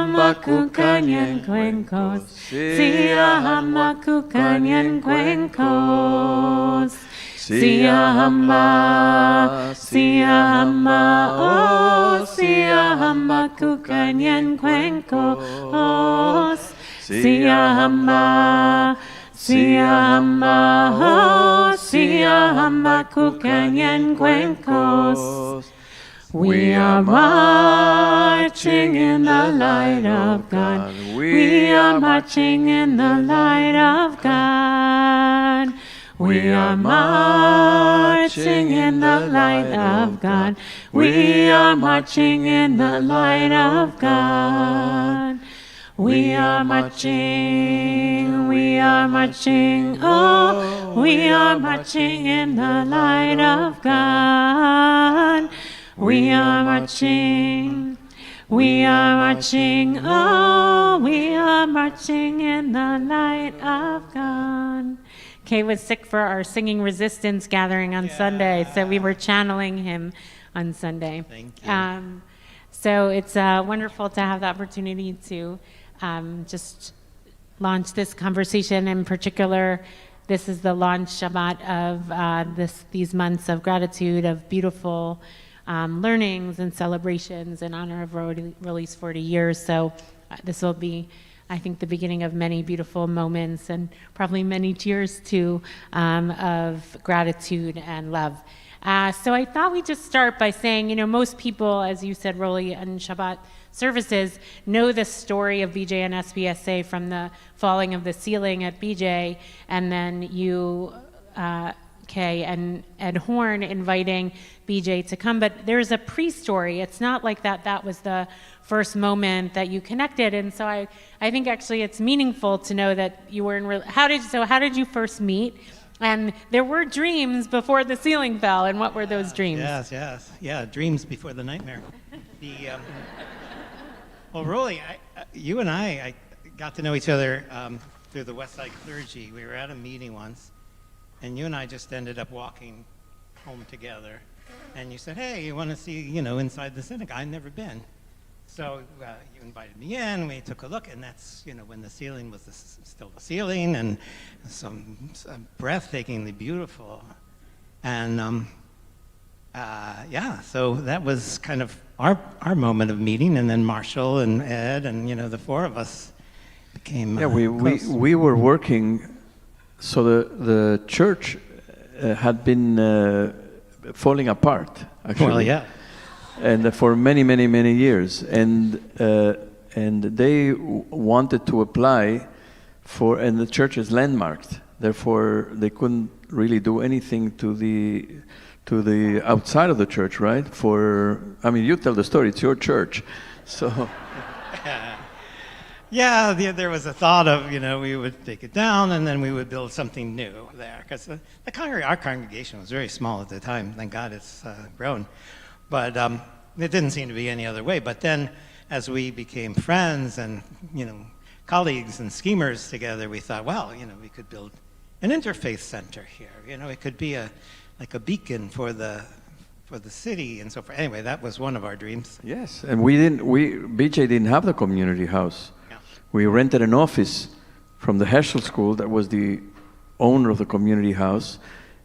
hamakukanyen kwenkos. Sia hamakukanyen kwenkos. Sia hamba, oh, sia hamakukanyen kwenkos. Sia hamba, oh, sia hamakukanyen kwenkos. We are marching in the light of God. We are marching in the light of God. We are marching in the light of God. We are marching in the light of God. We are marching, oh, we are marching in the light of God. We are marching, oh, we are marching in the light of God. Kay was sick for our Singing Resistance gathering on Sunday, so we were channeling him on Sunday. Thank you. So it's wonderful to have the opportunity to just launch this conversation. In particular, this is the launch Shabbat of these months of gratitude, of beautiful learnings and celebrations in honor of Roly's 40 years. So this will be, I think, the beginning of many beautiful moments and probably many tears too of gratitude and love. So I thought we'd just start by saying, most people, as you said, Roly, on Shabbat services know the story of BJ and SBSA from the falling of the ceiling at BJ, and then you, Kay, and Ed Horn inviting BJ to come. But there's a pre-story. It's not like that was the first moment that you connected. And so I think actually it's meaningful to know that you were in how did you first meet? And there were dreams before the ceiling fell, and what were those dreams? Yes. Yeah, dreams before the nightmare. Well, Roly, you and I got to know each other through the Westside clergy. We were at a meeting once, and you and I just ended up walking home together. And you said, hey, you want to see, inside the synagogue? I've never been. So you invited me in, we took a look, and that's, when the ceiling was still the ceiling, and some breathtakingly beautiful. And so that was kind of our moment of meeting, and then Marshall and Ed and, the four of us became close. We were working, so the church had been falling apart, actually. Well, yeah. And for many, many, many years, and they wanted to apply for, and the church is landmarked. Therefore, they couldn't really do anything to the outside of the church, right? You tell the story. It's your church, so. Yeah, there was a thought of, we would take it down and then we would build something new there, because our congregation was very small at the time. Thank God it's grown. But it didn't seem to be any other way. But then as we became friends and, colleagues and schemers together, we thought, well, we could build an interfaith center here. It could be like a beacon for the city and so forth. Anyway, that was one of our dreams. Yes, and BJ didn't have the community house. Yeah. We rented an office from the Heschel School that was the owner of the community house.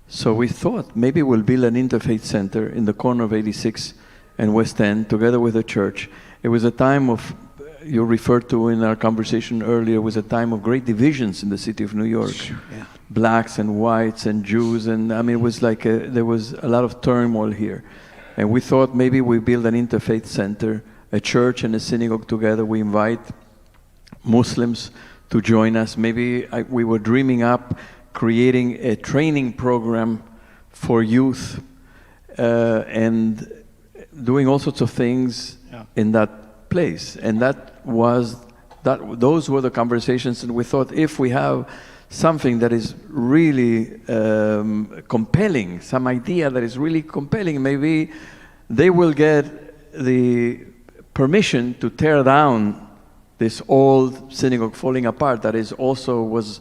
So we thought maybe we'll build an interfaith center in the corner of 86 and West End together with the church. It was a time of, you referred to in our conversation earlier, was a time of great divisions in the city of New York. Sure, yeah. Blacks and whites and Jews, and it was like there was a lot of turmoil here. And we thought maybe we build an interfaith center, a church and a synagogue together. We invite Muslims to join us. Maybe we were dreaming up creating a training program for youth and doing all sorts of things in that place. And those were the conversations, and we thought if we have something that is really compelling, some idea that is really compelling, maybe they will get the permission to tear down this old synagogue falling apart that was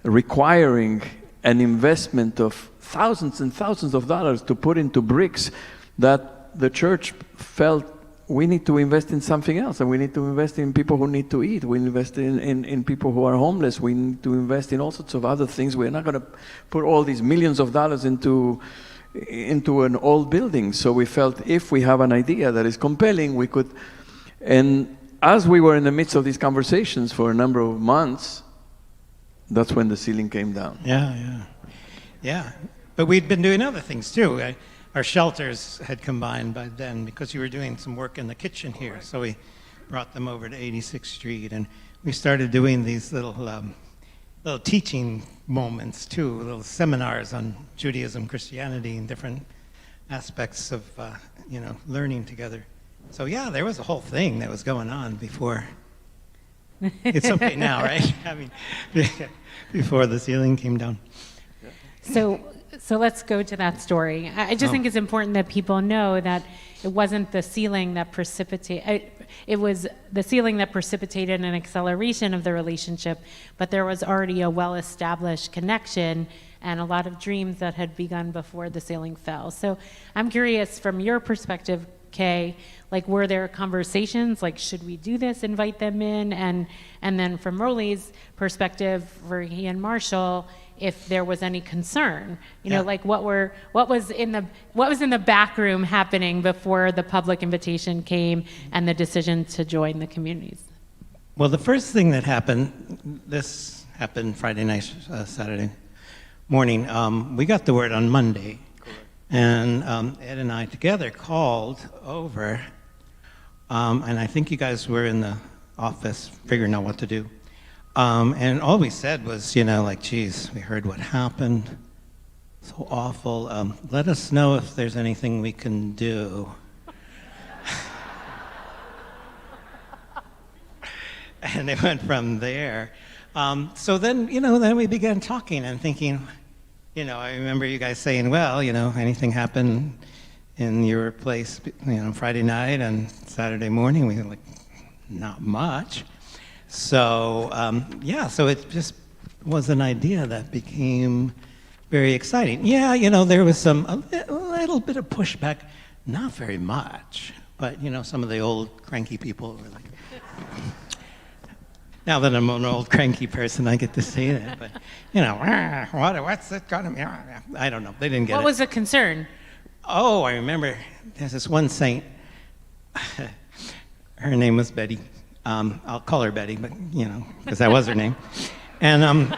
requiring an investment of thousands and thousands of dollars to put into bricks that the church felt we need to invest in something else, and we need to invest in people who need to eat. We invest in people who are homeless. We need to invest in all sorts of other things. We're not going to put all these millions of dollars into an old building. So we felt if we have an idea that is compelling, we could. And as we were in the midst of these conversations for a number of months, that's when the ceiling came down. Yeah. But we'd been doing other things too. Our shelters had combined by then because you were doing some work in the kitchen here. So we brought them over to 86th Street, and we started doing these little teaching moments too, little seminars on Judaism, Christianity, and different aspects of learning together. So yeah, there was a whole thing that was going on before. It's okay now, right? I mean, before the ceiling came down. So let's go to that story. I just think it's important that people know that it wasn't the ceiling that precipitated, it was the ceiling that precipitated an acceleration of the relationship, but there was already a well-established connection and a lot of dreams that had begun before the ceiling fell. So I'm curious, from your perspective, Kay, like, were there conversations, like, should we do this, invite them in? And then from Roly's perspective, for he and Marshall, if there was any concern, like what was in the back room happening before the public invitation came and the decision to join the communities? Well, the first thing that happened, this happened Friday night, Saturday morning. We got the word on Monday. And Ed and I together called over, and I think you guys were in the office figuring out what to do. And all we said was, geez, we heard what happened. So awful. Let us know if there's anything we can do. And it went from there. So then, then we began talking and thinking, I remember you guys saying, well, anything happened in your place, Friday night and Saturday morning? We were like, not much. So, so it just was an idea that became very exciting. Yeah, there was a little bit of pushback, not very much, but, some of the old cranky people were like, now that I'm an old cranky person, I get to say that, but, what's it gonna be? I don't know, they didn't get it. What was the concern? Oh, I remember, there's this one saint, her name was Betty. I'll call her Betty, but, because that was her name. And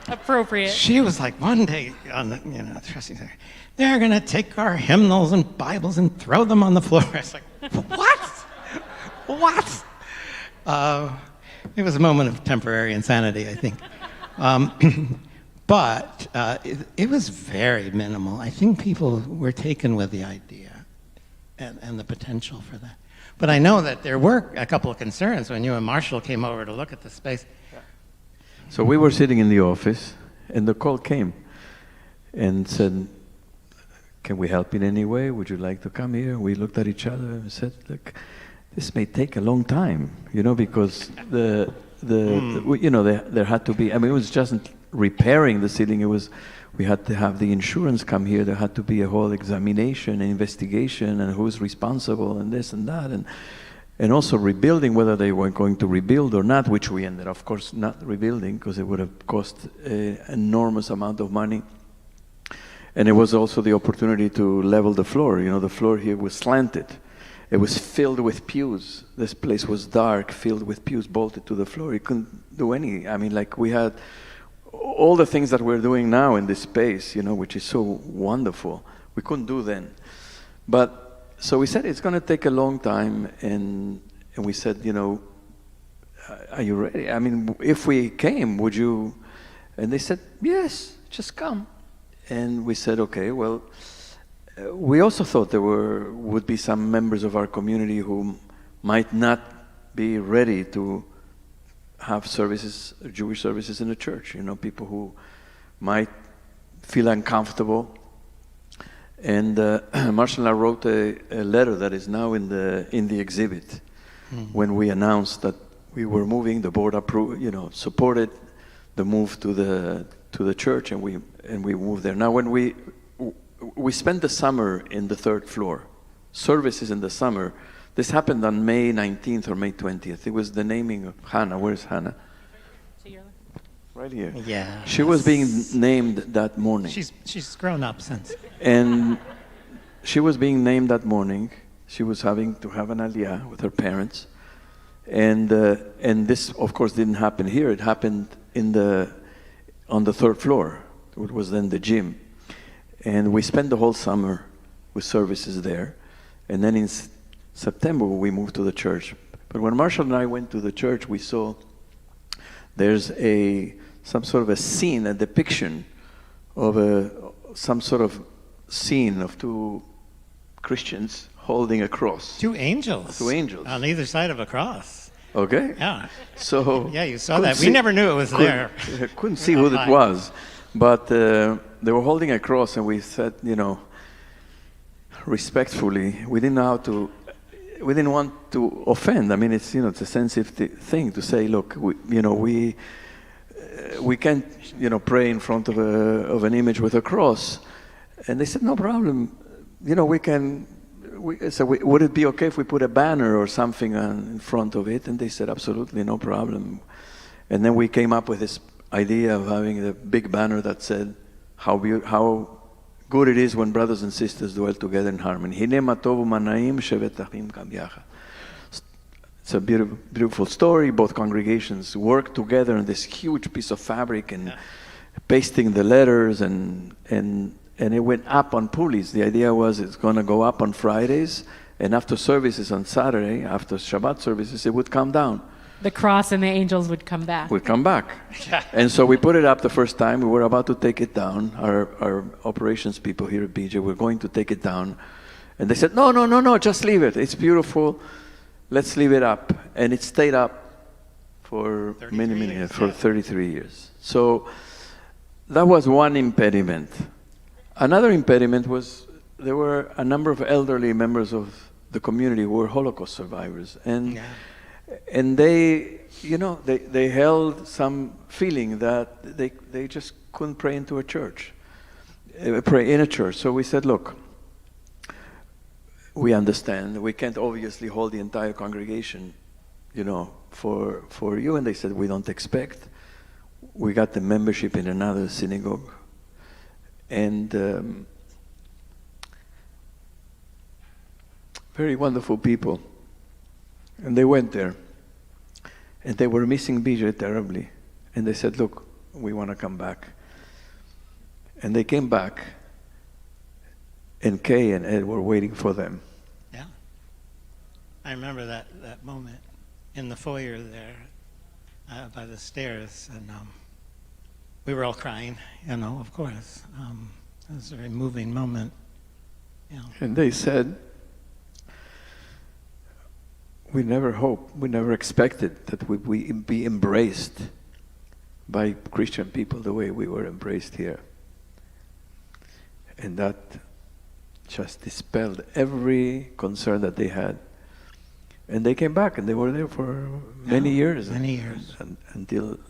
appropriate. She was like, one day, on the, trusting her, they're going to take our hymnals and Bibles and throw them on the floor. I was like, what? What? It was a moment of temporary insanity, I think. But it was very minimal. I think people were taken with the idea and the potential for that. But I know that there were a couple of concerns when you and Marshall came over to look at the space. So we were sitting in the office, and the call came and said, can we help in any way? Would you like to come here? We looked at each other and said, look, this may take a long time, because there had to be, it was just repairing the ceiling. We had to have the insurance come here. There had to be a whole examination and investigation and who's responsible and this and that. And also rebuilding, whether they were going to rebuild or not, which we ended, of course, not rebuilding because it would have cost an enormous amount of money. And it was also the opportunity to level the floor. The floor here was slanted. It was filled with pews. This place was dark, filled with pews bolted to the floor. You couldn't do any. We had all the things that we're doing now in this space, which is so wonderful. We couldn't do then. But so we said it's going to take a long time, and we said, are you ready? If we came, would you? And they said, yes, just come. And we said, okay, well, we also thought there would be some members of our community who might not be ready to have services, Jewish services in the church. People who might feel uncomfortable. And Marshall and I wrote a letter that is now in the exhibit. When we announced that we were moving, the board approved, supported the move to the church, and we moved there. Now, when we spent the summer in the third floor, services in the summer. This happened on May 19th or May 20th. It was the naming of Hannah. Where's Hannah? Right here. Yeah. She was being named that morning. She's grown up since. And she was being named that morning. She was having to have an aliyah with her parents. And this, of course, didn't happen here. It happened on the third floor. It was then the gym. And we spent the whole summer with services there. And then in September, we moved to the church. But when Marshall and I went to the church, we saw there's some sort of a scene, a depiction of some sort of scene of two Christians holding a cross. Two angels. Two angels. On either side of a cross. Okay? Yeah. So Yeah, you saw that. We never knew it was there. Couldn't see who it was. But they were holding a cross, and we said, respectfully, we didn't want to offend. I mean, it's a sensitive thing to say. Look, we can't pray in front of an image with a cross. And they said, no problem. We can. So would it be okay if we put a banner or something in front of it? And they said, absolutely, no problem. And then we came up with this idea of having a big banner that said how good it is when brothers and sisters dwell together in harmony. It's a beautiful story. Both congregations worked together on this huge piece of fabric and pasting the letters, and it went up on pulleys. The idea was it's going to go up on Fridays, and after services on Saturday, after Shabbat services, it would come down. The cross and the angels would come back. Would come back. And so we put it up the first time. We were about to take it down. Our operations people here at BJ were going to take it down. And they said, no, just leave it. It's beautiful. Let's leave it up. And it stayed up for many years, for 33 years. So that was one impediment. Another impediment was there were a number of elderly members of the community who were Holocaust survivors. And they held some feeling that they just couldn't pray into a church, pray in a church. So we said, look, we understand. We can't obviously hold the entire congregation, for you. And they said, we don't expect. We got the membership in another synagogue. And very wonderful people. And they went there, and they were missing BJ terribly. And they said, look, we want to come back. And they came back, and Kay and Ed were waiting for them. Yeah. I remember that moment in the foyer there by the stairs, and we were all crying, of course. It was a very moving moment. And they said, we never expected that we'd be embraced by Christian people the way we were embraced here. And that just dispelled every concern that they had. And they came back, and they were there for many years. Until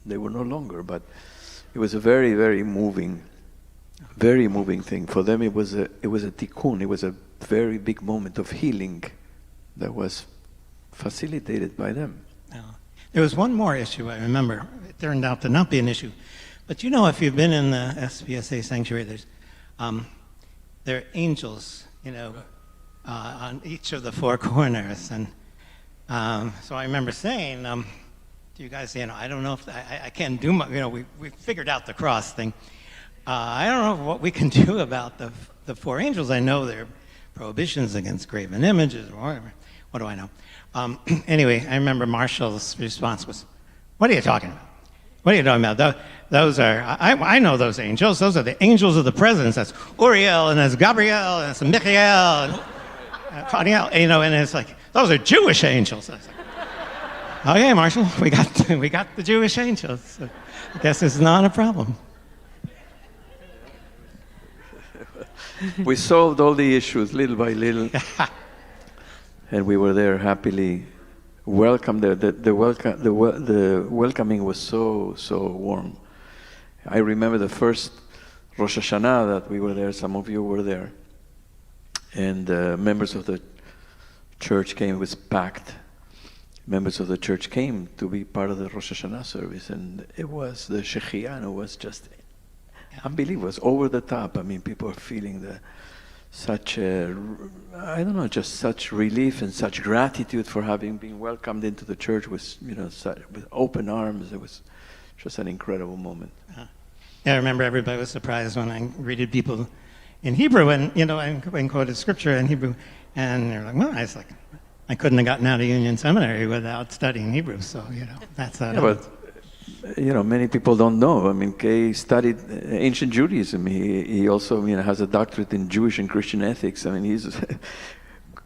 they were no longer. But it was a very, very moving thing. For them, it was a tikkun. It was a very big moment of healing that was facilitated by them. There was one more issue I remember. It turned out to not be an issue. But if you've been in the SBSA sanctuary, there are angels, on each of the four corners. And so I remember saying to you guys, I don't know if I can't do much. We figured out the cross thing. I don't know what we can do about the four angels. I know there are prohibitions against graven images or whatever. What do I know? Anyway, I remember Marshall's response was, what are you talking about? What are you talking about? Those are, I know those angels. Those are the angels of the presence. That's Uriel, and that's Gabriel, and that's Michael, and Faniel, and it's like, those are Jewish angels. I was like, okay, Marshall, we got the Jewish angels. So I guess it's not a problem. We solved all the issues little by little. And we were there happily welcomed. The welcoming was so warm. I remember the first Rosh Hashanah that we were there. Some of you were there. and members of the church came. It was packed. Members of the church came to be part of the Rosh Hashanah service, and it was the Shechianu was just unbelievable. It was over the top. I mean, people are feeling such just such relief and such gratitude for having been welcomed into the church with with open arms. It was just an incredible moment. Yeah, I remember everybody was surprised when I greeted people in Hebrew and quoted scripture in Hebrew, and they're like, "Well, I couldn't have gotten out of Union Seminary without studying Hebrew." So that's but many people don't know. I mean, Kay studied ancient Judaism. He also has a doctorate in Jewish and Christian ethics. I mean, he's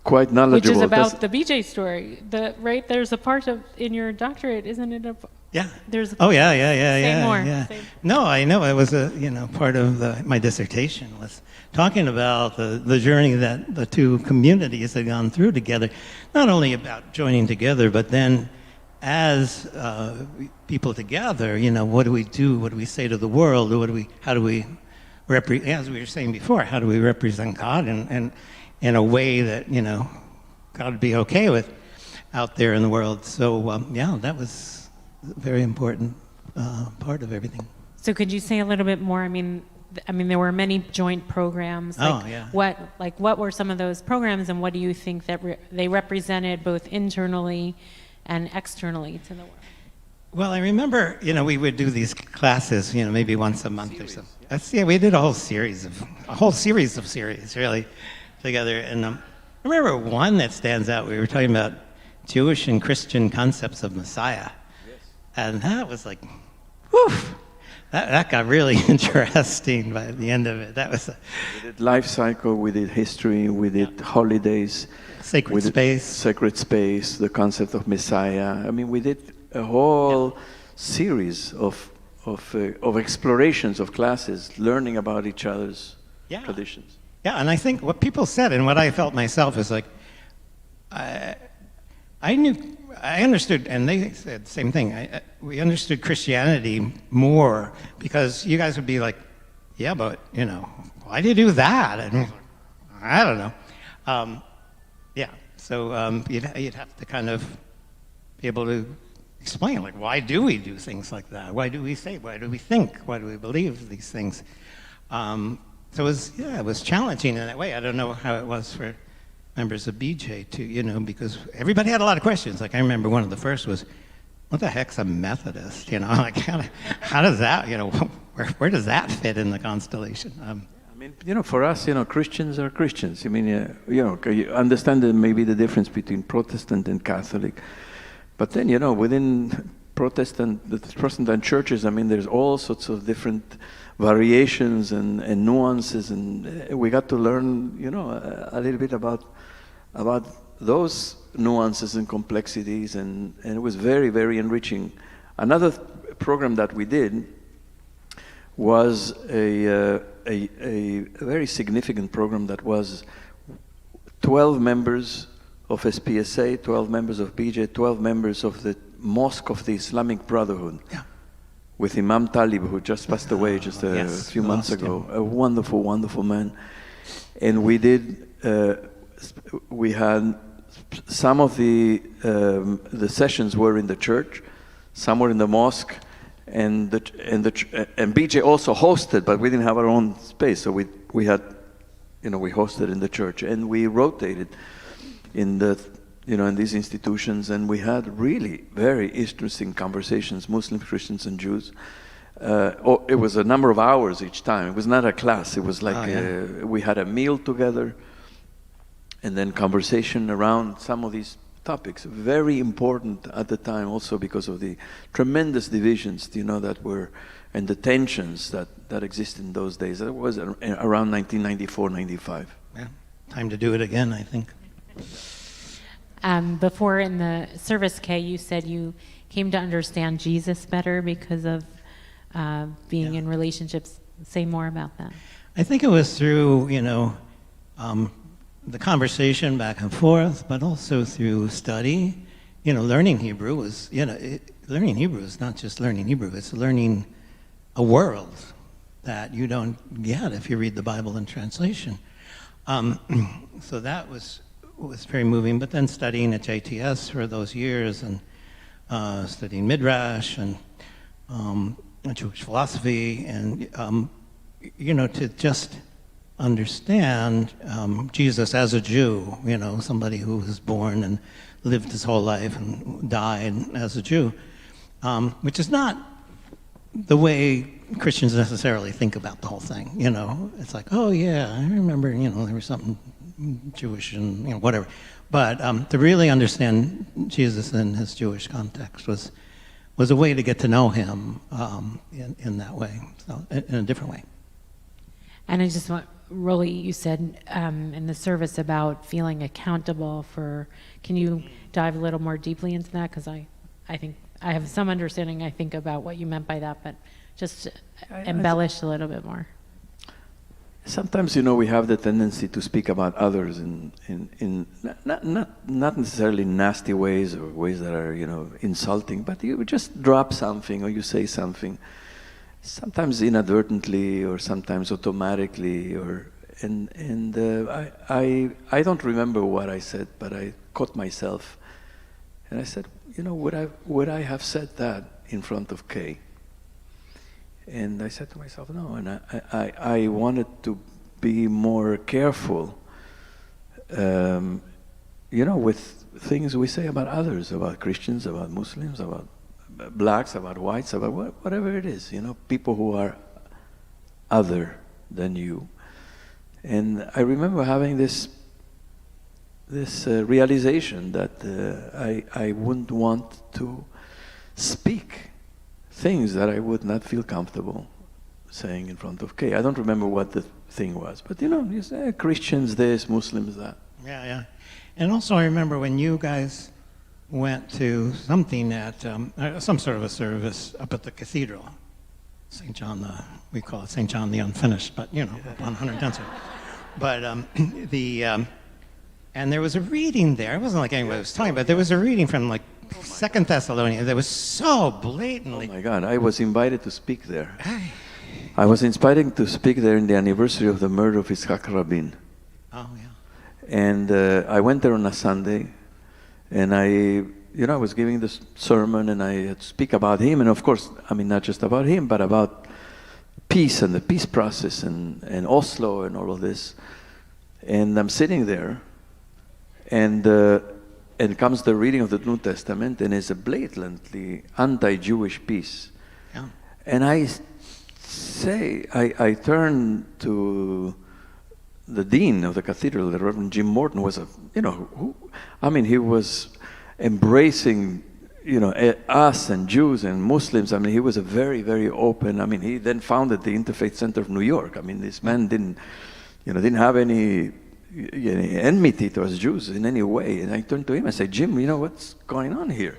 quite knowledgeable. Which is about the BJ story. Right? There's a part in your doctorate, isn't it? Yeah. There's. Say more. Yeah. No, I know. It was part of my dissertation was talking about the journey that the two communities had gone through together. Not only about joining together, but then as people together, what do we do? What do we say to the world? How do we as we were saying before, how do we represent God and in a way that God would be okay with out there in the world? So that was a very important part of everything. So could you say a little bit more? I mean, there were many joint programs. What were some of those programs, and what do you think that they represented both internally and externally to the world? Well, I remember, we would do these classes, maybe once a month or so. We did a whole series of series, really, together. And I remember one that stands out. We were talking about Jewish and Christian concepts of Messiah. Yes. And that was like, whew, that got really interesting by the end of it. We did life cycle, we did history, we did holidays. Sacred space, the concept of Messiah. I mean, we did a whole series of explorations of classes, learning about each other's traditions. Yeah, and I think what people said and what I felt myself is like, I understood, and they said the same thing. We understood Christianity more because you guys would be like, yeah, but why do you do that? And I don't know. So you'd have to kind of be able to explain, like, why do we do things like that? Why do we say? Why do we think? Why do we believe these things? So it was challenging in that way. I don't know how it was for members of BJ too, because everybody had a lot of questions. Like I remember one of the first was, what the heck's a Methodist? Like how does that, where does that fit in the constellation? For us, Christians are Christians. I mean, you understand maybe the difference between Protestant and Catholic. But then, within Protestant churches, there's all sorts of different variations and nuances, and we got to learn, a little bit about those nuances and complexities, and it was very, very enriching. Another program that we did was a very significant program that was 12 members of SPSA, 12 members of BJ, 12 members of the Mosque of the Islamic Brotherhood, with Imam Talib, who just passed away just a few months ago. A wonderful, wonderful man. And we did, we had some of the sessions were in the church, some were in the mosque, and BJ also hosted, but we didn't have our own space, so we had, we hosted in the church, and we rotated in in these institutions, and we had really very interesting conversations, Muslims, Christians, and Jews. It was a number of hours each time. It was not a class. It was like we had a meal together, and then conversation around some of these topics. Very important at the time, also because of the tremendous divisions, that were, and the tensions that existed in those days. That was around 1994, 95. Yeah, time to do it again, I think. Before in the service, Kay, you said you came to understand Jesus better because of being in relationships. Say more about that. I think it was through, the conversation back and forth, but also through study. Learning Hebrew was, learning Hebrew is not just learning Hebrew, it's learning a world that you don't get if you read the Bible in translation. So that was very moving. But then studying at JTS for those years and studying Midrash and Jewish philosophy, and to just understand Jesus as a Jew, somebody who was born and lived his whole life and died as a Jew, which is not the way Christians necessarily think about the whole thing. It's like, oh yeah, I remember, there was something Jewish and whatever. But to really understand Jesus in his Jewish context was a way to get to know him in that way, so in a different way. And I just want, Roly, you said in the service about feeling accountable for, can you dive a little more deeply into that? Because I think I have some understanding, I think, about what you meant by that, but just embellish a little bit more. Sometimes, we have the tendency to speak about others in not necessarily nasty ways or ways that are, insulting, but you just drop something or you say something, sometimes inadvertently or sometimes automatically, I don't remember what I said, but I caught myself, and I said, would I have said that in front of Kay? And I said to myself, no, and I wanted to be more careful, with things we say about others, about Christians, about Muslims, about blacks, about whites, about whatever it is, people who are other than you. And I remember having this realization that I wouldn't want to speak things that I would not feel comfortable saying in front of Kay. I don't remember what the thing was, but you say Christians this, Muslims that. Yeah. And also I remember when you guys went to something at some sort of a service up at the cathedral, St. John we call it St. John the Unfinished, but up on 110th Street. But and there was a reading there. It wasn't like anybody was talking, but there was a reading from like 2 Thessalonians that was so blatantly. Oh my God! I was invited to speak there. I was inspired to speak there in the anniversary of the murder of Yitzhak Rabin. Oh yeah. And I went there on a Sunday, and I was giving this sermon, and I had to speak about him, and of course, not just about him, but about peace and the peace process and Oslo and all of this. And I'm sitting there, and comes the reading of the New Testament, and it's a blatantly anti-Jewish piece. Yeah. And I turned to the dean of the cathedral, the Reverend Jim Morton, was he was embracing, us and Jews and Muslims. He was a very, very open. He then founded the Interfaith Center of New York. This man didn't have any enmity towards Jews in any way. And I turned to him and said, Jim, what's going on here?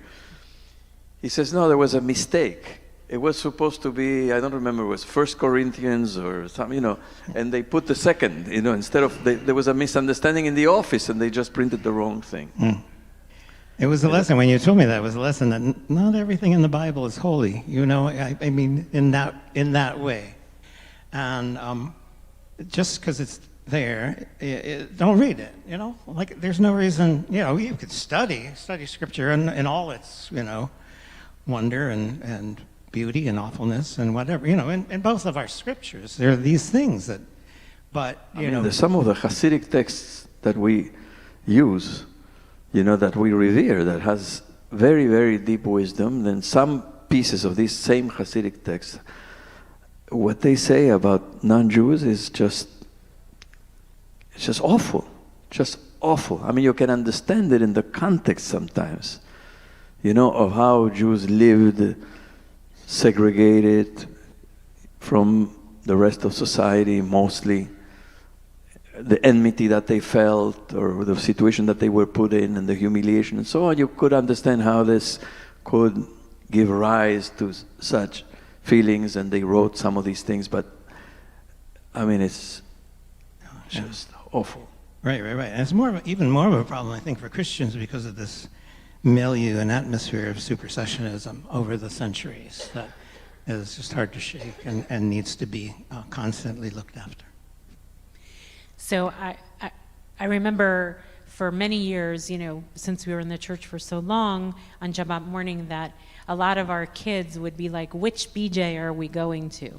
He says, no, there was a mistake. It was supposed to be, I don't remember, it was 1 Corinthians or something, and they put the second, instead of, there was a misunderstanding in the office and they just printed the wrong thing. Mm. It was a lesson, when you told me that, it was a lesson that not everything in the Bible is holy, in that way. And just because it's there, don't read it, like there's no reason, you could study scripture and all its, wonder and beauty and awfulness and whatever, in both of our scriptures, there are these things that, but, some of the Hasidic texts that we use, that we revere, that has very, very deep wisdom, then some pieces of these same Hasidic texts, what they say about non-Jews is it's just awful, just awful. You can understand it in the context sometimes, of how Jews lived segregated from the rest of society, mostly the enmity that they felt or the situation that they were put in and the humiliation and so on. You could understand how this could give rise to such feelings, and they wrote some of these things, but it's just awful. Right. And it's even more of a problem, I think, for Christians because of this milieu and atmosphere of supersessionism over the centuries that is just hard to shake and needs to be constantly looked after. So I remember for many years, since we were in the church for so long, on Shabbat morning, that a lot of our kids would be like, which BJ are we going to?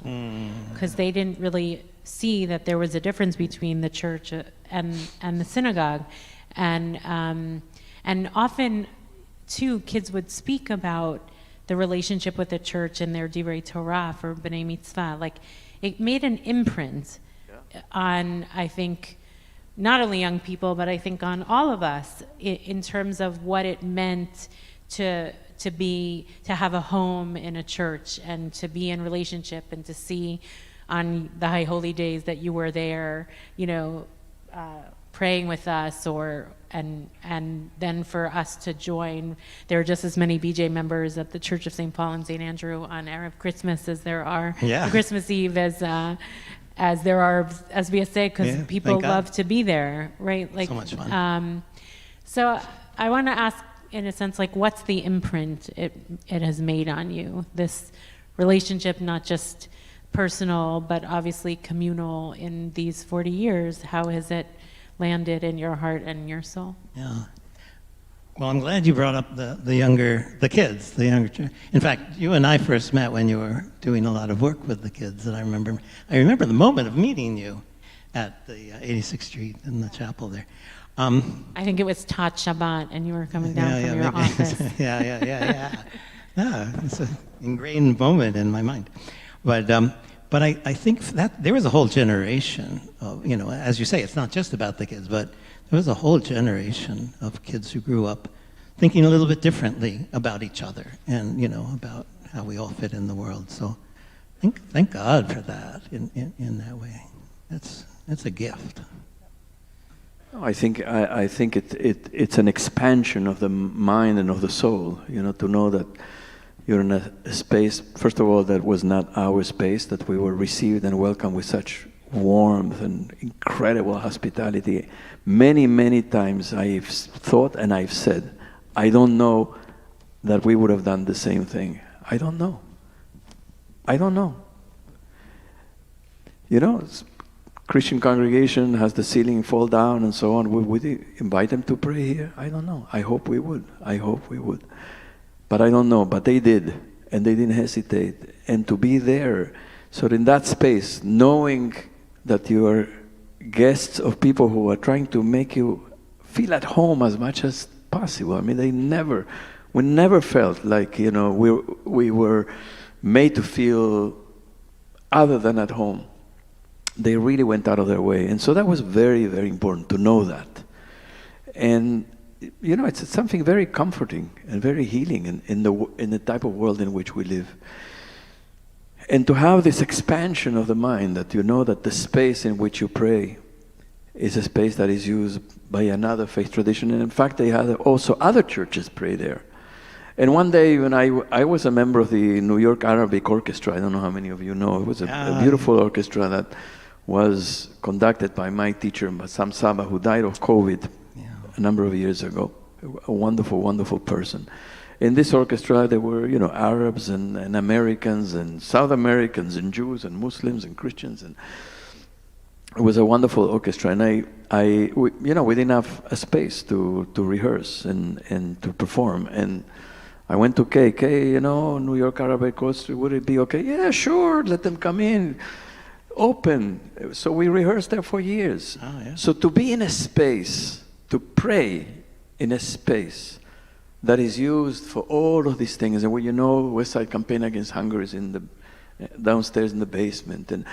Because they didn't really see that there was a difference between the church and the synagogue. And often, too, kids would speak about the relationship with the church and their divrei Torah for B'nai Mitzvah. Like, it made an imprint on, I think, not only young people, but I think on all of us in terms of what it meant to have a home in a church and to be in relationship and to see on the high holy days that you were there, praying with us, and then for us to join. There are just as many BJ members at the Church of St. Paul and St. Andrew on Erev Christmas as there are on Christmas Eve, as there are as BSA, because people love to be there, right? Like, so much fun. So I want to ask, in a sense, like, what's the imprint it has made on you? This relationship, not just personal, but obviously communal in these 40 years. How has it landed in your heart and your soul? Yeah. Well, I'm glad you brought up the kids. In fact, you and I first met when you were doing a lot of work with the kids, and I remember the moment of meeting you at the 86th Street in the chapel there. I think it was Tat Shabbat, and you were coming down from your office. Yeah, it's an ingrained moment in my mind. But I think that there was a whole generation of, as you say, it's not just about the kids, but there was a whole generation of kids who grew up thinking a little bit differently about each other and, about how we all fit in the world. So thank God for that in that way. That's a gift. I think it's an expansion of the mind and of the soul, to know that you're in a space, first of all, that was not our space, that we were received and welcomed with such warmth and incredible hospitality. Many, many times I've thought and I've said, I don't know that we would have done the same thing. I don't know. Christian congregation has the ceiling fall down and so on. Would we invite them to pray here? I don't know. I hope we would. But I don't know. But they did. And they didn't hesitate. And to be there, so in that space, knowing that you are guests of people who are trying to make you feel at home as much as possible. I mean, we never felt like, we were made to feel other than at home. They really went out of their way. And so that was very, very important to know that. And, it's something very comforting and very healing in the type of world in which we live. And to have this expansion of the mind, that you know that the space in which you pray is a space that is used by another faith tradition. And in fact, they had also other churches pray there. And one day when I was a member of the New York Arabic Orchestra, I don't know how many of you know, it was a beautiful orchestra that was conducted by my teacher, Bassam Saba, who died of COVID a number of years ago. A wonderful, wonderful person. In this orchestra, there were, Arabs and Americans and South Americans and Jews and Muslims and Christians, and it was a wonderful orchestra. And we didn't have a space to rehearse and to perform. And I went to Kay, New York Arabic Orchestra, would it be okay? Yeah, sure, let them come in. Open. So we rehearsed there for years. So to be in a space, to pray in a space that is used for all of these things, and West Side Campaign Against Hunger is downstairs in the basement, and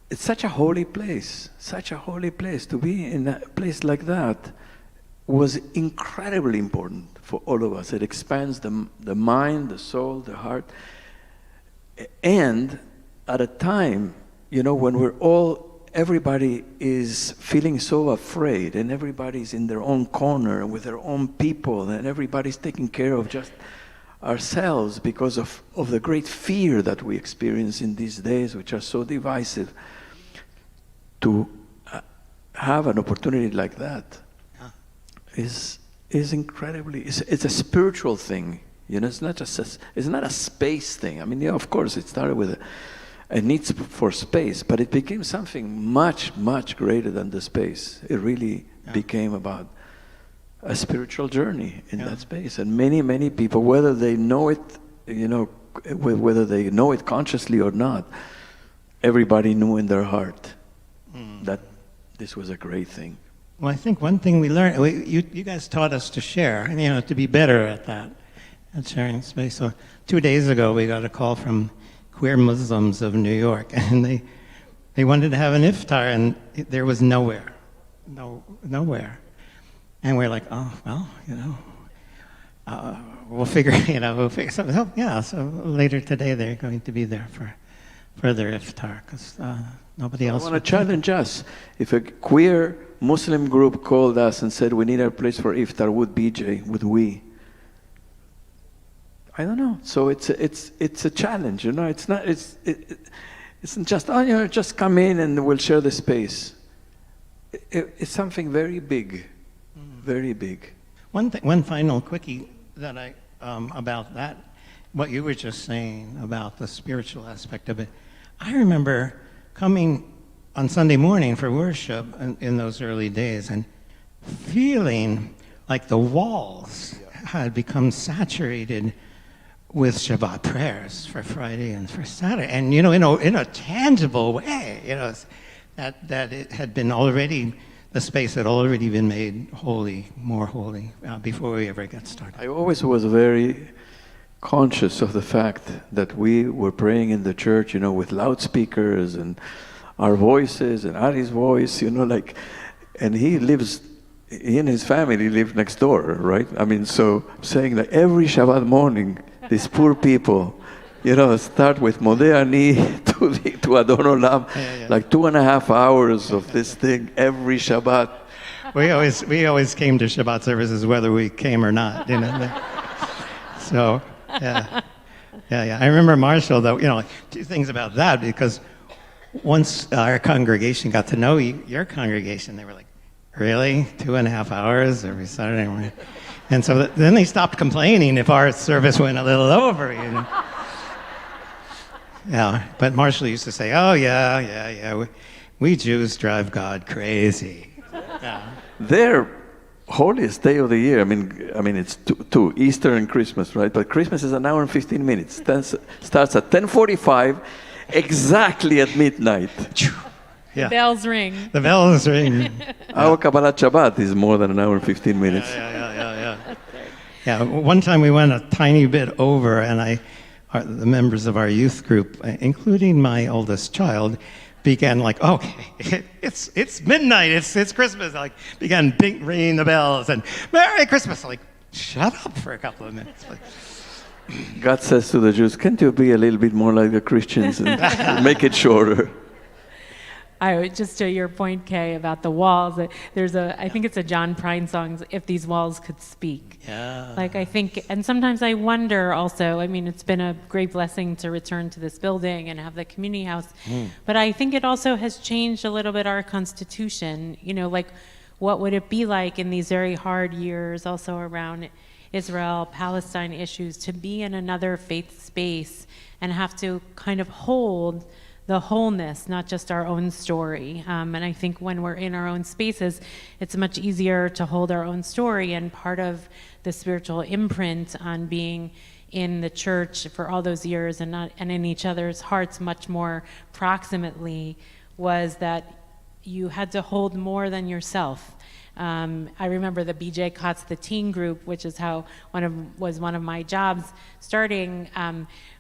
it's such a holy place. To be in a place like that was incredibly important for all of us. It expands the mind, the soul, the heart, and at a time, when everybody is feeling so afraid, and everybody's in their own corner and with their own people, and everybody's taking care of just ourselves because of the great fear that we experience in these days, which are so divisive. To have an opportunity like that is incredibly. It's a spiritual thing. It's not a space thing. I mean, of course, it started with a need for space, but it became something much, much greater than the space. It really became about a spiritual journey in that space. And many, many people, whether they know it, whether they know it consciously or not, everybody knew in their heart that this was a great thing. Well, I think one thing we learned, you guys taught us to share, and to be better at that, at sharing space. So 2 days ago, we got a call from queer Muslims of New York, and they wanted to have an iftar, and there was nowhere. And we're like, oh, well, we'll figure something out. Yeah, so later today, they're going to be there for their iftar, because nobody else. I want to challenge us. If a queer Muslim group called us and said we need a place for iftar, would we? I don't know. So it's a challenge, It's not. It's just just come in and we'll share the space. It's something very big, very big. One final quickie that about that, what you were just saying about the spiritual aspect of it. I remember coming on Sunday morning for worship in those early days and feeling like the walls had become saturated with Shabbat prayers for Friday and for Saturday, and in a tangible way, that it had been already, the space had already been made holy, more holy, before we ever got started. I always was very conscious of the fact that we were praying in the church, with loudspeakers and our voices and Ari's voice, and he and his family live next door, right? I mean, so saying that every Shabbat morning, these poor people, start with Modeh Ani to Adon Olam, like 2.5 hours of this thing every Shabbat. We always came to Shabbat services whether we came or not, So, yeah. I remember Marshall, though, 2 things about that, because once our congregation got to know your congregation, they were like, really? 2.5 hours every Saturday morning? And so then they stopped complaining if our service went a little over, Yeah, but Marshall used to say, oh, yeah, we Jews drive God crazy. Yeah. Their holiest day of the year, I mean, it's two, Easter and Christmas, right? But Christmas is 1 hour and 15 minutes. Starts at 10:45, exactly at midnight. Yeah. Bells ring. The bells ring. Our Kabbalat Shabbat is more than 1 hour and 15 minutes. Yeah, one time we went a tiny bit over, and the members of our youth group, including my oldest child, began like, okay, it's midnight, it's Christmas. Began ringing the bells and Merry Christmas. Shut up for a couple of minutes. God says to the Jews, can't you be a little bit more like the Christians and make it shorter? Just to your point, Kay, about the walls, I think it's a John Prine song, If These Walls Could Speak. Yeah. I think, and sometimes I wonder also, it's been a great blessing to return to this building and have the community house, but I think it also has changed a little bit our constitution, what would it be like in these very hard years also around Israel, Palestine issues, to be in another faith space and have to kind of hold the wholeness, not just our own story. And I think when we're in our own spaces, it's much easier to hold our own story. And part of the spiritual imprint on being in the church for all those years and in each other's hearts much more proximately was that you had to hold more than yourself. I remember the BJ Kotz, the teen group, which is how was one of my jobs starting.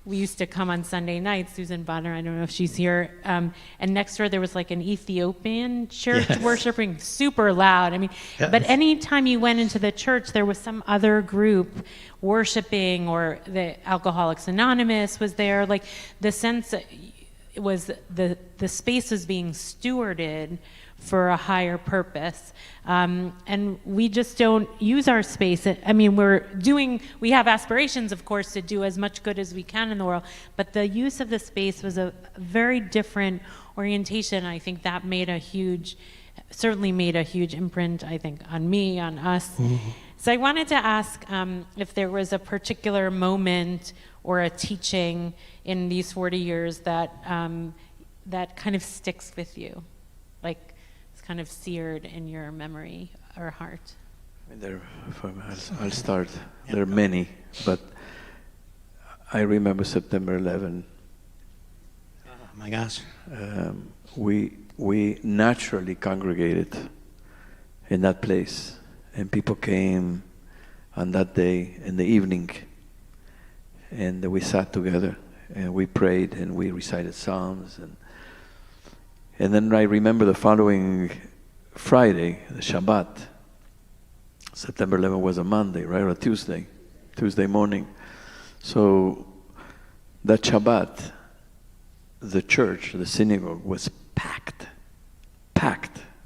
We used to come on Sunday nights, Susan Bonner, I don't know if she's here, and next door there was an Ethiopian church worshiping super loud. But anytime you went into the church, there was some other group worshiping, or the Alcoholics Anonymous was there. The sense was the space was being stewarded for a higher purpose. And we just don't use our space. We have aspirations, of course, to do as much good as we can in the world, but the use of the space was a very different orientation. I think that certainly made a huge imprint, I think, on me, on us. So I wanted to ask if there was a particular moment or a teaching in these 40 years that that kind of sticks with you, like it's kind of seared in your memory or heart. I'll start. There are many, but I remember September 11. Oh my gosh. We naturally congregated in that place, and people came on that day in the evening, and we sat together and we prayed and we recited psalms, and then I remember the following Friday, the Shabbat. September 11 was a Monday, right, or a Tuesday morning. So that Shabbat, the church, the synagogue was packed.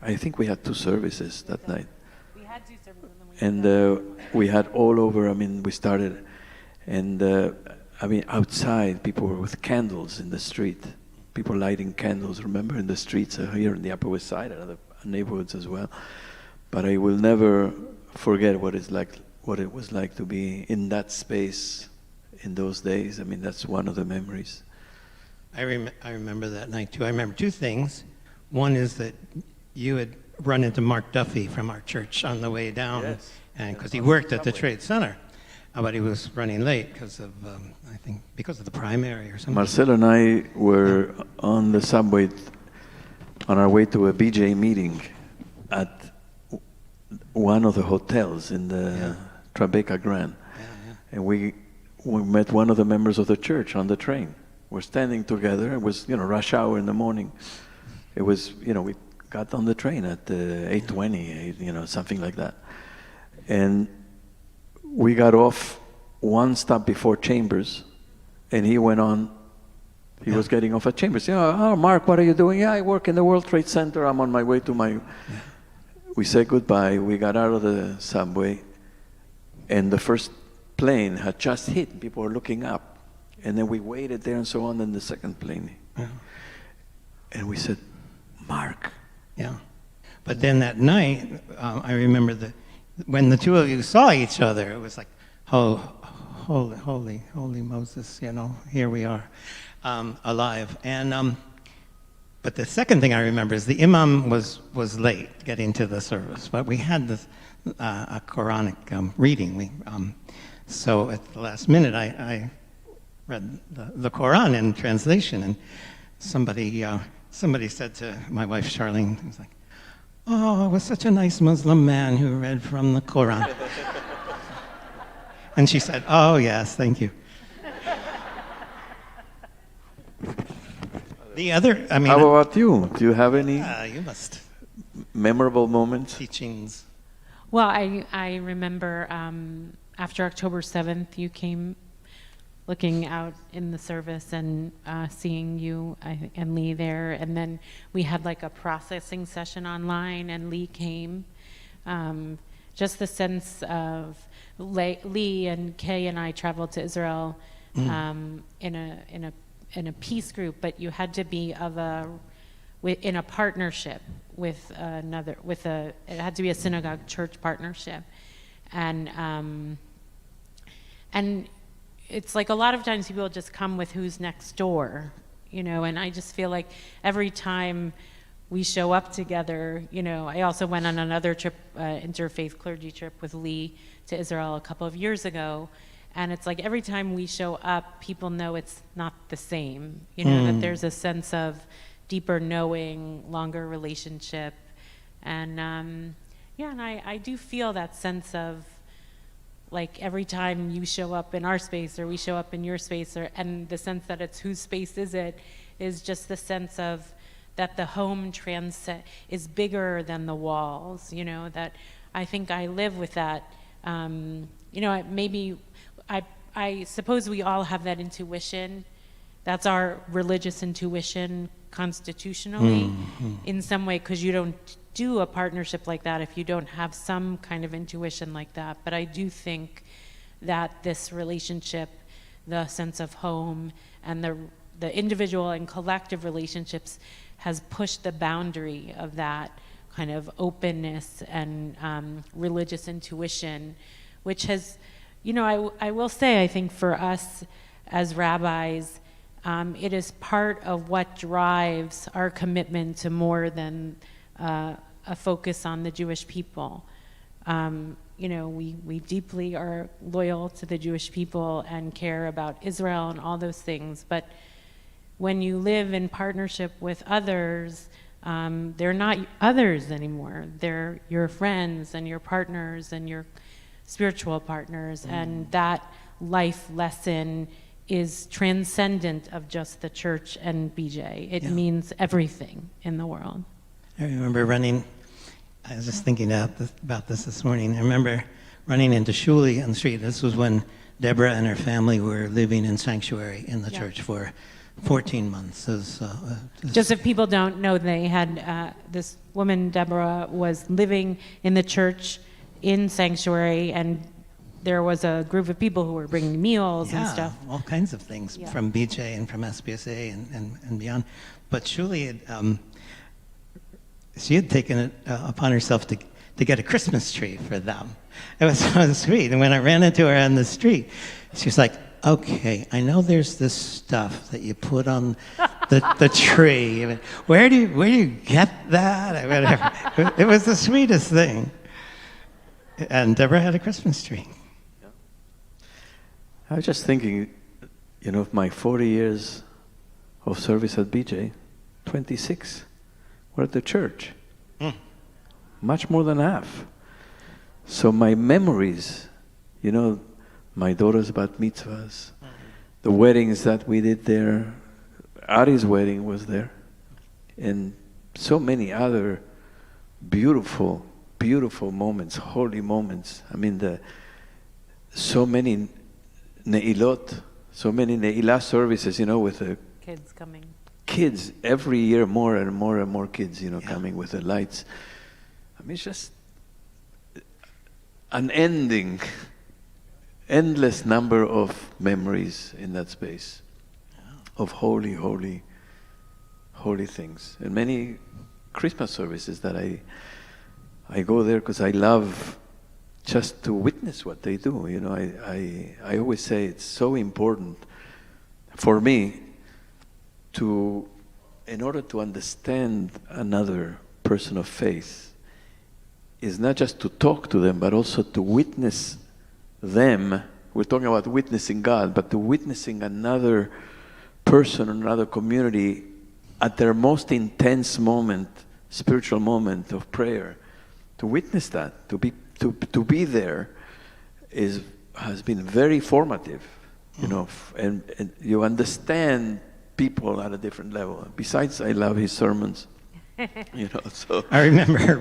I think we had 2 services that night. We had 2 services. And we had all over, we started, and outside, people were with candles in the street. People lighting candles, remember, in the streets here in the Upper West Side and other neighborhoods as well. But I will never forget what it was like to be in that space in those days. That's one of the memories. I remember that night too. I remember 2 things. One is that you had run into Mark Duffy from our church on the way down, Yes. and because he worked at the Trade Center, but he was running late because of because of the primary or something. Marcelo and I were on the subway on our way to a BJ meeting at one of the hotels in the Tribeca Grand. Yeah. And we met one of the members of the church on the train. We're standing together. It was, rush hour in the morning. It was, we got on the train at 8:20, something like that. And we got off one stop before Chambers, and he went on. He was getting off at Chambers. Oh, Mark, what are you doing? Yeah, I work in the World Trade Center. I'm on my way to my... We said goodbye. We got out of the subway, and the first plane had just hit. People were looking up, and then we waited there and so on. Then the second plane, and we said, "Mark." Yeah, but then that night, I remember that when the 2 of you saw each other, it was like, oh, holy Moses, here we are, alive. And but the second thing I remember is the imam was late getting to the service, but we had this a Quranic reading. So at the last minute, I read the Quran in translation, and somebody said to my wife Charlene, it was like, "Oh, it was such a nice Muslim man who read from the Quran." And she said, "Oh yes, thank you." The other, How about you? Do you have any you must memorable moments? teachings. Well, I remember after October 7th, you came looking out in the service and seeing you and Lee there. And then we had like a processing session online, and Lee came. Just the sense of Lee and Kay and I traveled to Israel in a peace group, but you had to be in a partnership with another, it had to be a synagogue church partnership. And it's like a lot of times people just come with who's next door, and I just feel like every time we show up together, I also went on another trip, interfaith clergy trip with Lee to Israel a couple of years ago. And it's like every time we show up, people know it's not the same, that there's a sense of deeper knowing, longer relationship. And and I do feel that sense of like every time you show up in our space or we show up in your space, and the sense that it's whose space is it, is just the sense of that the home is bigger than the walls, that I think I live with that. I suppose we all have that intuition. That's our religious intuition constitutionally in some way, because you don't do a partnership like that if you don't have some kind of intuition like that. But I do think that this relationship, the sense of home and the individual and collective relationships has pushed the boundary of that kind of openness and religious intuition, which has, I will say, I think for us as rabbis, it is part of what drives our commitment to more than a focus on the Jewish people. We deeply are loyal to the Jewish people and care about Israel and all those things, but when you live in partnership with others, they're not others anymore. They're your friends and your partners and your spiritual partners, and that life lesson is transcendent of just the church and BJ. It means everything in the world. I remember I was just thinking about this morning. I remember running into Shuli on the street. This was when Deborah and her family were living in sanctuary in the church for 14 months. Just if people don't know, they had this woman, Deborah, was living in the church in sanctuary, and there was a group of people who were bringing meals and stuff. All kinds of things from BJ and from SBSA and beyond. But Shuli she had taken it upon herself to get a Christmas tree for them. It was so sweet. And when I ran into her on the street, she was like, "Okay, I know there's this stuff that you put on the tree. I mean, where do you get that?" It was the sweetest thing. And Deborah had a Christmas tree. I was just thinking, of my 40 years of service at BJ, 26 were at the church. Much more than half. So my memories, my daughter's bat mitzvahs, the weddings that we did there, Ari's wedding was there, and so many other beautiful, beautiful moments, holy moments. I mean, so many neilot, so many neilah services, with the Kids coming. Kids, every year more and more and more kids, coming with the lights. I mean, it's just endless number of memories in that space of holy, holy, holy things. And many Christmas services that I go there because I love just to witness what they do. I always say it's so important for me in order to understand another person of faith, is not just to talk to them, but also to witness them. We're talking about witnessing God, but to witnessing another person, another community at their most intense moment, spiritual moment of prayer. To witness that, to be there has been very formative, and you understand people at a different level. Besides, I love his sermons. So I remember,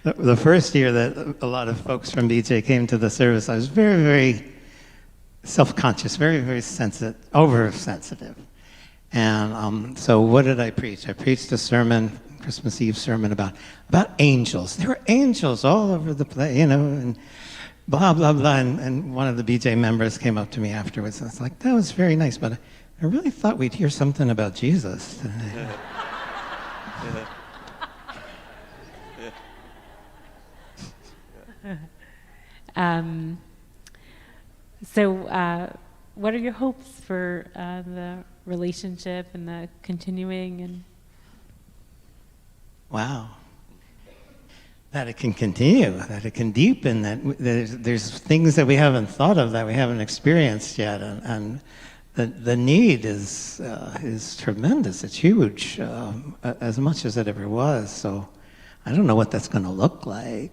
the first year that a lot of folks from BJ came to the service, I was very, very self-conscious, very, very sensitive, oversensitive. And so what did I preach? I preached a sermon, Christmas Eve sermon about angels. There were angels all over the place, and blah, blah, blah. And one of the BJ members came up to me afterwards and was like, "That was very nice, but I really thought we'd hear something about Jesus today." So what are your hopes for the relationship and the continuing and Wow. That it can continue, that it can deepen, that there's things that we haven't thought of, that we haven't experienced yet, and the need is tremendous. It's huge, as much as it ever was. So I don't know what that's going to look like,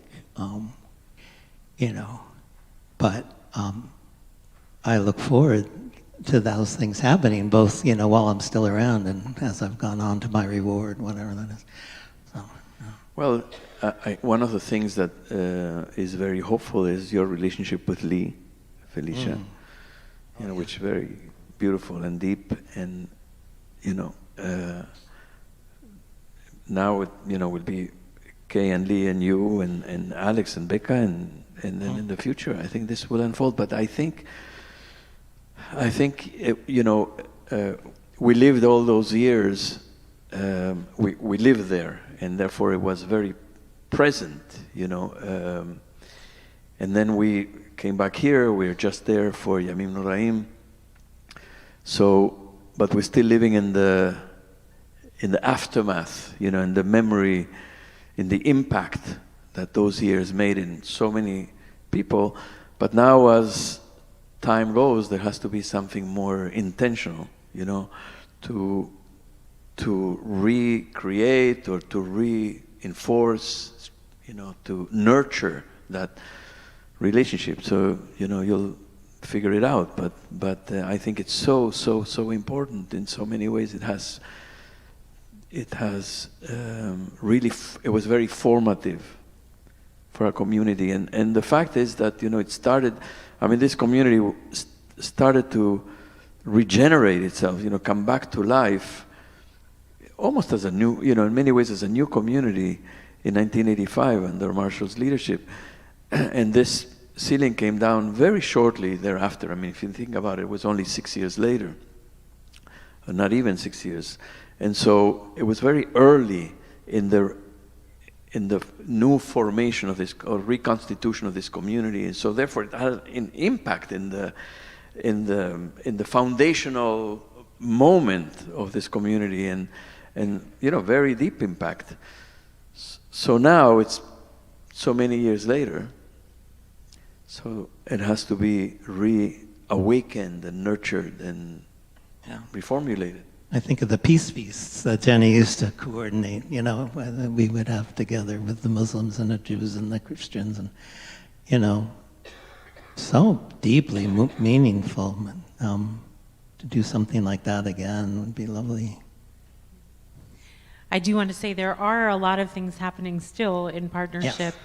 but I look forward to those things happening, both while I'm still around and as I've gone on to my reward, whatever that is. So, Well, one of the things that is very hopeful is your relationship with Felicia, which is very beautiful and deep, and now it will be Kay and Lee and you and Alex and Becca, and then in the future I think this will unfold. But I think we lived all those years. We lived there, and therefore it was very present, you know. And then we came back here. We were just there for Yamim Noraim. So, but we're still living in the aftermath, you know, in the memory, in the impact that those years made in so many people. But now, as time goes, there has to be something more intentional, you know, to recreate or to reinforce, you know, to nurture that relationship. So, you know, you'll figure it out. But I think it's so important in so many ways. It has really, it was very formative for our community. And the fact is that, you know, it started, I mean, this community started to regenerate itself, you know, come back to life almost as a new, you know, in many ways as a new community in 1985 under Marshall's leadership. And this ceiling came down very shortly thereafter. I mean, if you think about it, it was only 6 years later, not even 6 years. And so it was very early in the new formation of this, or reconstitution of this community. And so therefore it had an impact in the foundational moment of this community, and you know, very deep impact. So now it's so many years later, so it has to be reawakened and nurtured and reformulated. I think of the peace feasts that Jenny used to coordinate, you know, that we would have together with the Muslims and the Jews and the Christians, and, you know, so deeply meaningful. To do something like that again would be lovely. I do want to say there are a lot of things happening still in partnership. Yes.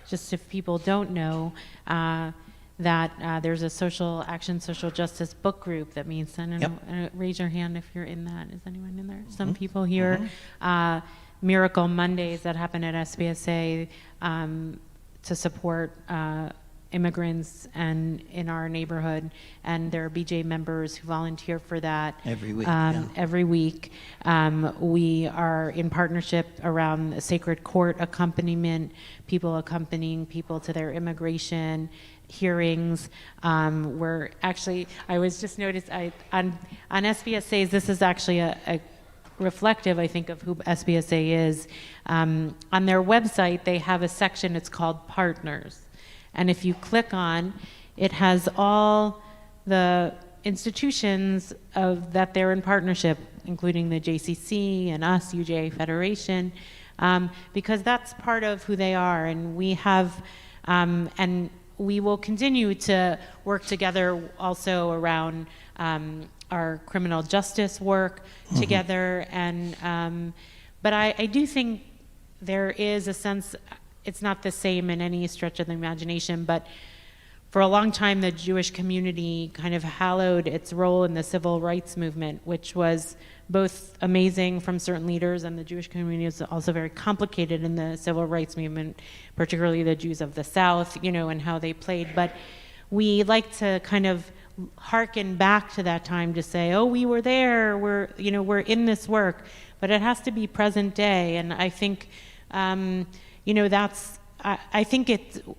Just if people don't know, that there's a social action, social justice book group that meets. I don't know, raise your hand if you're in that. Is anyone in there? Some people here. Miracle Mondays that happen at SBSA to support immigrants and in our neighborhood, and there are BJ members who volunteer for that Every week, every week. We are in partnership around sacred court accompaniment, people accompanying people to their immigration hearings. We're actually, I was just noticed, on SBSA's, this is actually a reflective, I think, of who SBSA is. On their website, they have a section, it's called Partners. And if you click on, it has all the institutions that they're in partnership, including the JCC and us, UJA Federation, because that's part of who they are. And we have, and we will continue to work together also around our criminal justice work together. And but I do think there is a sense, it's not the same in any stretch of the imagination, but for a long time the Jewish community kind of hallowed its role in the civil rights movement, which was both amazing from certain leaders, and the Jewish community is also very complicated in the civil rights movement, particularly the Jews of the South, you know, and how they played. But we like to kind of hearken back to that time to say, oh, we were there, we're in this work, but it has to be present day. And I think, you know, I think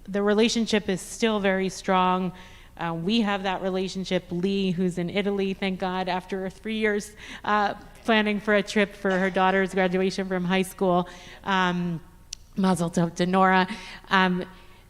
the relationship is still very strong. We have that relationship. Lee, who's in Italy, thank God, after 3 years planning for a trip for her daughter's graduation from high school, Mazel Tov to Nora,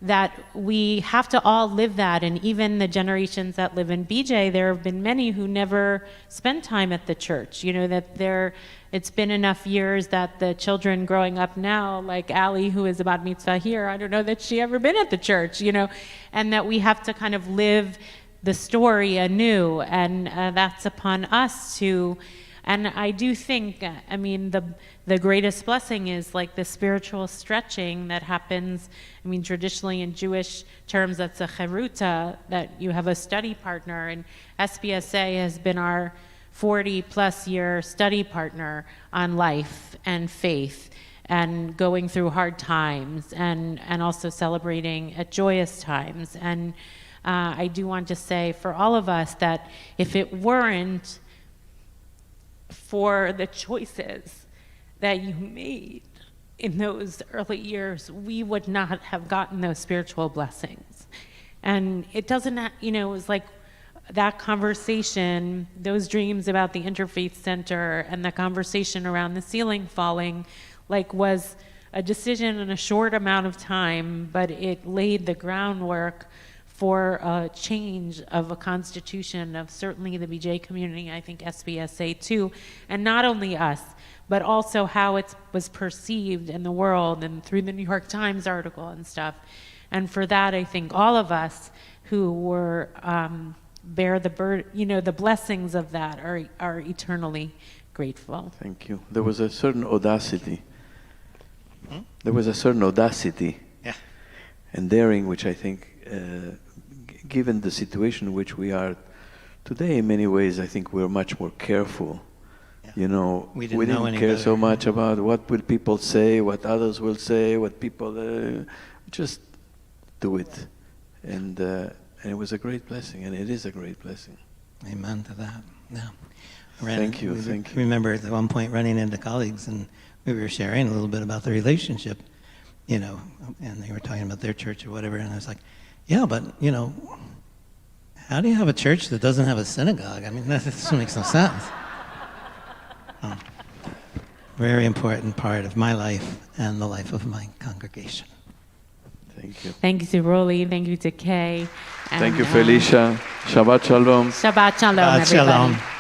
that we have to all live that. And even the generations that live in BJ, there have been many who never spent time at the church. You know, that it's been enough years that the children growing up now, like Allie, who is about mitzvah here, I don't know that she ever been at the church, you know, and that we have to kind of live the story anew, and that's upon us to. And I do think, I mean, the greatest blessing is like the spiritual stretching that happens. I mean, traditionally in Jewish terms, that's a cheruta, that you have a study partner, and SBSA has been our 40-plus year study partner on life and faith and going through hard times, and also celebrating at joyous times. And I do want to say for all of us that if it weren't for the choices that you made in those early years, we would not have gotten those spiritual blessings. And it doesn't, it was like that conversation, those dreams about the Interfaith Center and the conversation around the ceiling falling, like was a decision in a short amount of time, but it laid the groundwork for a change of a constitution of certainly the BJ community, I think SBSA too, and not only us, but also how it was perceived in the world and through the New York Times article and stuff. And for that, I think all of us who were bear the blessings of that are eternally grateful. Thank you. There was a certain audacity. There was a certain audacity and daring, which I think, given the situation in which we are today, in many ways, I think we're much more careful. You know, we didn't care so much about what will people say, what others will say, what people just do it, and it was a great blessing, and it is a great blessing. Amen to that. Yeah. Thank you. I remember at one point running into colleagues, and we were sharing a little bit about the relationship, and they were talking about their church or whatever, and I was like, yeah, but how do you have a church that doesn't have a synagogue? I mean, that just makes no sense. Very important part of my life and the life of my congregation. Thank you. Thank you to Roly. Thank you to Kay. Thank you, Felicia. Shabbat Shalom. Shabbat Shalom, Shabbat everybody. Shalom.